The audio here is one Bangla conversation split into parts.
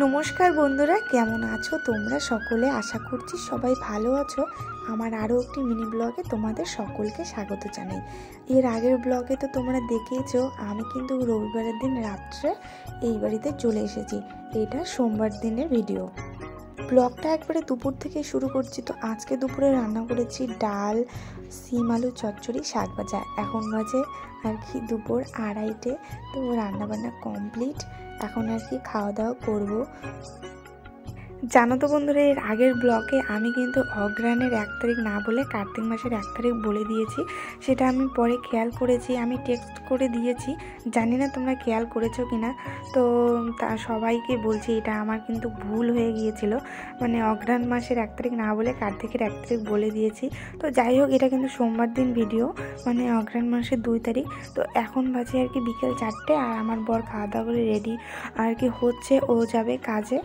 নমস্কার বন্ধুরা, কেমন আছো তোমরা সকলে? আশা করছি সবাই ভালো আছো। আমার আরও একটি মিনি ব্লগে তোমাদের সকলকে স্বাগত জানাই। এর আগের ব্লগে তো তোমরা দেখেইছো, আমি কিন্তু রবিবারের দিন রাত্রে এই বাড়িতে চলে এসেছি। এটা সোমবার দিনের ভিডিও। ব্লগটা একবারে দুপুর থেকে শুরু করছি। তো আজকে দুপুরে রান্না করেছি ডাল, সিম আলু চচ্চড়ি, শাক ভাজা। এখন বাজে আর কি দুপুর 2:30। তো রান্নাবান্না কমপ্লিট, এখন আর কি খাওয়া দাওয়া করবো। জানো তো বন্ধুরা, এর আগের ব্লগে আমি কিন্তু অগ্রহায়ণের 1 তারিখ না বলে কার্তিক মাসের 1 তারিখ বলে দিয়েছি। সেটা আমি পরে খেয়াল করেছি, আমি টেক্সট করে দিয়েছি। জানি না তোমরা খেয়াল করেছো কিনা। তো তা সবাইকে বলছি এটা আমার কিন্তু ভুল হয়ে গিয়েছিল। মানে অগ্রহায়ণ মাসের 1 তারিখ না বলে কার্তিকের 1 তারিখ বলে দিয়েছি। তো যাই হোক, এটা কিন্তু সোমবার দিন ভিডিও, মানে অগ্রহায়ণ মাসের 2 তারিখ। তো এখন বাজে আর কি বিকেল 4টে, আর আমার বর খাওয়া দাওয়া করে রেডি আর কি হচ্ছে, ও যাবে কাজে।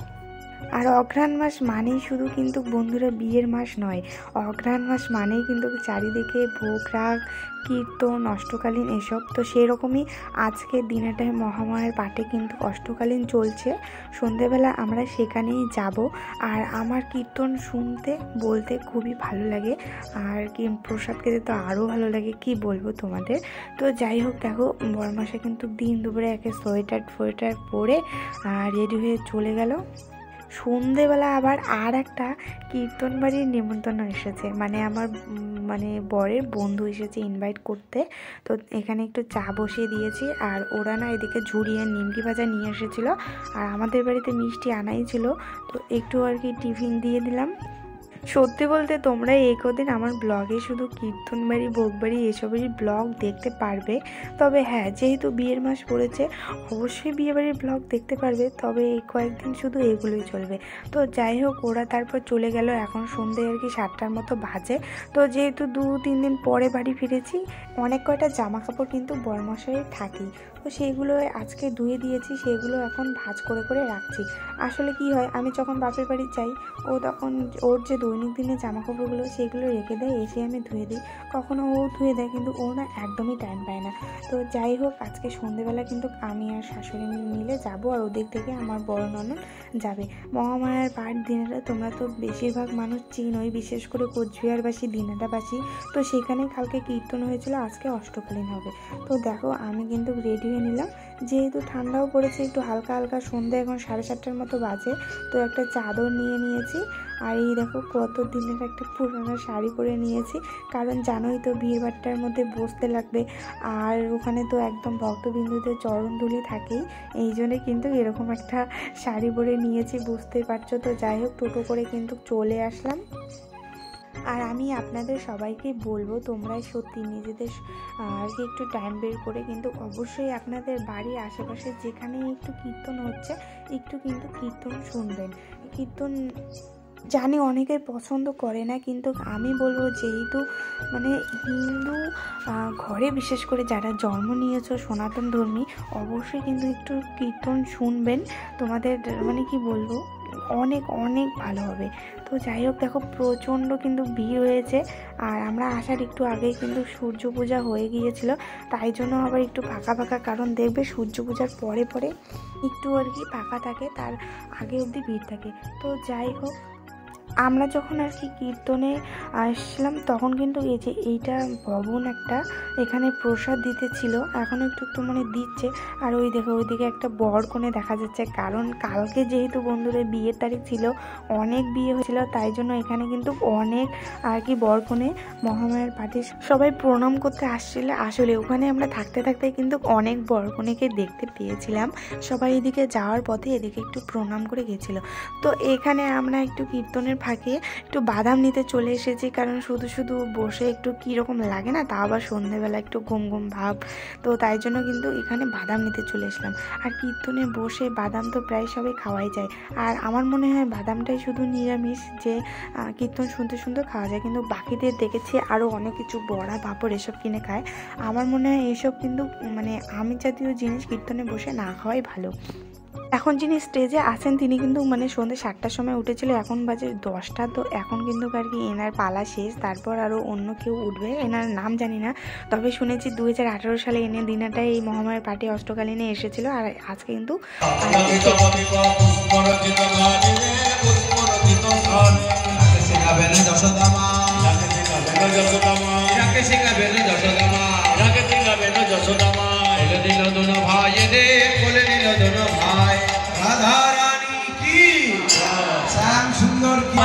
আর অগ্রহায়ণ মাস মানেই শুধু কিন্তু বন্ধুরা বিয়ের মাস নয়, অগ্রহায়ণ মাস মানেই কিন্তু চারিদিকে ভোগ রাগ, কীর্তন, অষ্টকালীন এসব। তো সেরকমই আজকে দিনেটায় মহামায়ার পাঠে কিন্তু অষ্টকালীন চলছে। সন্ধেবেলা আমরা সেখানেই যাব। আর আমার কীর্তন শুনতে বলতে খুবই ভালো লাগে, আর কি প্রসাদ খেতে তো আরও ভালো লাগে, কি বলবো তোমাদের। তো যাই হোক, দেখো বড়মাসা কিন্তু দিন দুপুরে একে সোয়েটার পরে রেডি হয়ে চলে গেল। সন্ধেবেলা আবার আর একটা কীর্তন বাড়ির নিমন্ত্রণ এসেছে, মানে আমার বরের বন্ধু এসেছে ইনভাইট করতে। তো এখানে একটু চা বসিয়ে দিয়েছি, আর ওরা না এদিকে ঝুড়ি আর নিমকি ভাজা নিয়ে এসেছিলো, আর আমাদের বাড়িতে মিষ্টি আনাই ছিল। তো একটু আর কি টিফিন দিয়ে দিলাম। সত্যি বলতে তোমরা এই কদিন আমার ব্লগে শুধু কীর্তন বাড়ি, ভোগ বাড়ি এসবেরই ব্লগ দেখতে পারবে। তবে হ্যাঁ, যেহেতু বিয়ের মাস পড়েছে, অবশ্যই বিয়ে বাড়ির ব্লগ দেখতে পারবে। তবে এই কয়েকদিন শুধু এগুলোই চলবে। তো যাই হোক, ওরা তারপর চলে গেল। এখন সন্ধে আর কি 7টার মতো বাজে। তো যেহেতু 2-3 দিন পরে বাড়ি ফিরেছি, অনেক কয়টা জামা কাপড় কিন্তু বরমশাই থাকেই। তো সেগুলো আজকে ধুয়ে দিয়েছি, সেগুলো এখন ভাঁজ করে করে রাখছি। আসলে কি হয়, আমি যখন বাপের বাড়ি যাই, ও তখন ওর যে দৈনিক দিনের জামা কাপড়গুলো সেগুলো রেখে দেয়, এসে আমি ধুয়ে দিই। কখনো ও ধুয়ে দেয়, কিন্তু ও না একদমই টাইম পায় না। তো যাই হোক, আজকে সন্ধেবেলা কিন্তু আমি আর শাশুড়ি মিলে যাব, আর ওদিক থেকে আমার বড় ননদ যাবে। মহামায়ার পাঠ দিনেটা তোমরা তো বেশিরভাগ মানুষ চিনোই, বিশেষ করে কোচবিহারবাসী, দিনাটাবাসী। তো সেখানে কালকে কীর্তন হয়েছিল, আজকে অষ্টকালীন হবে। তো দেখো, আমি কিন্তু রেডি হয়ে নিলাম। যেহেতু ঠান্ডাও পড়েছে একটু হালকা হালকা, সন্ধ্যা এখন 7:30টার মতো বাজে। তো একটা চাদর নিয়ে নিয়েছি, আর এই দেখো কত দিনের একটা পুরোনো শাড়ি পরে নিয়েছি, কারণ জানোই তো ভিড়ভাট্টার মধ্যে বসতে লাগবে, আর ওখানে তো একদম ভক্তবিন্দুদের চরণধুলি থাকেই। এই জন্যে কিন্তু এরকম একটা শাড়ি পরে নিয়েছি, বুঝতেই পারছো। তো যাই হোক, টোটো করে কিন্তু চলে আসলাম। আর আমি আপনাদের সবাইকে বলবো, তোমরাই সত্যি নিজেদের আর কি একটু টাইম বের করে কিন্তু অবশ্যই আপনাদের বাড়ির আশেপাশে যেখানেই একটু কীর্তন হচ্ছে, একটু কিন্তু কীর্তন শুনবেন। কীর্তন জানি অনেকের পছন্দ করে না, কিন্তু আমি বলবো যেহেতু মানে হিন্দু ঘরে বিশেষ করে যারা জন্ম নিয়েছো সনাতন ধর্মী, অবশ্যই কিন্তু একটু কীর্তন শুনবেন। তোমাদের মানে কি বলবো, অনেক অনেক ভালো হবে। তো যাই হোক, দেখো প্রচণ্ড কিন্তু ভিড় হয়েছে। আর আমরা আসার একটু আগেই কিন্তু সূর্য পূজা হয়ে গিয়েছিল, তাই জন্য আবার একটু ফাঁকা ফাঁকা, কারণ দেখবে সূর্য পূজার পরে পরে একটু আর কি ফাঁকা থাকে, তার আগে অবধি ভিড় থাকে। তো যাই হোক, আমরা যখন আর কি কীর্তনে আসলাম, তখন কিন্তু এই যে এইটা ভবন একটা, এখানে প্রসাদ দিতেছিল, এখনও একটু একটু মানে দিচ্ছে। আর ওই দেখো ওইদিকে একটা বর কনে দেখা যাচ্ছে, কারণ কালকে যেহেতু বন্ধুদের বিয়ের তারিখ ছিল, অনেক বিয়ে হয়েছিল, তাই জন্য এখানে কিন্তু অনেক আর কি বর কনে মহামায়ার পাঠে সবাই প্রণাম করতে আসছিল। আসলে ওখানে আমরা থাকতে থাকতে কিন্তু অনেক বর কনেকে দেখতে পেয়েছিলাম। সবাই এদিকে যাওয়ার পথে এদিকে একটু প্রণাম করে গেছিলো। তো এখানে আমরা একটু কীর্তনের ফাঁকে একটু বাদাম নিতে চলে এসেছি, কারণ শুধু শুধু বসে একটু কীরকম লাগে না, তা আবার সন্ধেবেলা একটু ঘুম ঘুম ভাব। তো তাই জন্য কিন্তু এখানে বাদাম নিতে চলে এসলাম। আর কীর্তনে বসে বাদাম তো প্রায় সবাই খাওয়াই যায়, আর আমার মনে হয় বাদামটাই শুধু নিরামিষ, যে কীর্তন শুনতে শুনতে খাওয়া যায়। কিন্তু বাকিদের দেখেছি আরও অনেক কিছু বড়া পাঁপড় এসব কিনে খায়। আমার মনে হয় এইসব কিন্তু মানে আমিষ জাতীয় জিনিস কীর্তনে বসে না খাওয়াই ভালো। এখন যিনি স্টেজে আছেন তিনি কিন্তু মানে সন্ধ্যে 7টার সময় উঠেছিল, এখন বাজে 10টা। তো এখন কিন্তু আর কি এনার পালা শেষ, তারপর আরও অন্য কেউ উঠবে, এনার নাম জানি না। তবে শুনেছি 2018 সালে এনে দিনাটাই এই মহামায়ার পাঠে অষ্টকালীনে এসেছিল, আর আজকে কিন্তু दोनों भाई राधा रानी की श्याम सुंदर की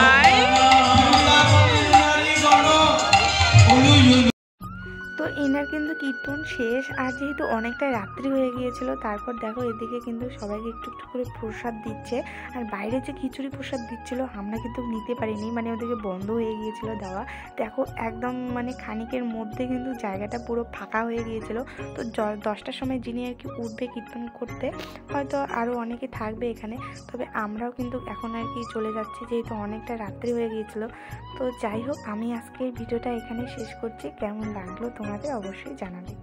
তো এনার কিন্তু কীর্তন শেষ। আর যেহেতু অনেকটা রাত্রি হয়ে গিয়েছিল, তারপর দেখো এদিকে কিন্তু সবাইকে একটু একটু করে প্রসাদ দিচ্ছে। আর বাইরে যে খিচুড়ি প্রসাদ দিচ্ছিল আমরা কিন্তু নিতে পারিনি, মানে ওদিকে বন্ধ হয়ে গিয়েছিল দেওয়া। দেখো একদম মানে খানিকের মধ্যে কিন্তু জায়গাটা পুরো ফাঁকা হয়ে গিয়েছিল। তো 10টার সময় যিনি আর কি উঠবে কীর্তন করতে, হয়তো আরও অনেকে থাকবে এখানে। তবে আমরাও কিন্তু এখন আর কি চলে যাচ্ছি, যেহেতু অনেকটা রাত্রি হয়ে গিয়েছিল। তো যাই হোক, আমি আজকের ভিডিওটা এখানে শেষ করছি। কেমন লাগলো তোমাদের অবশ্যই জানাবে।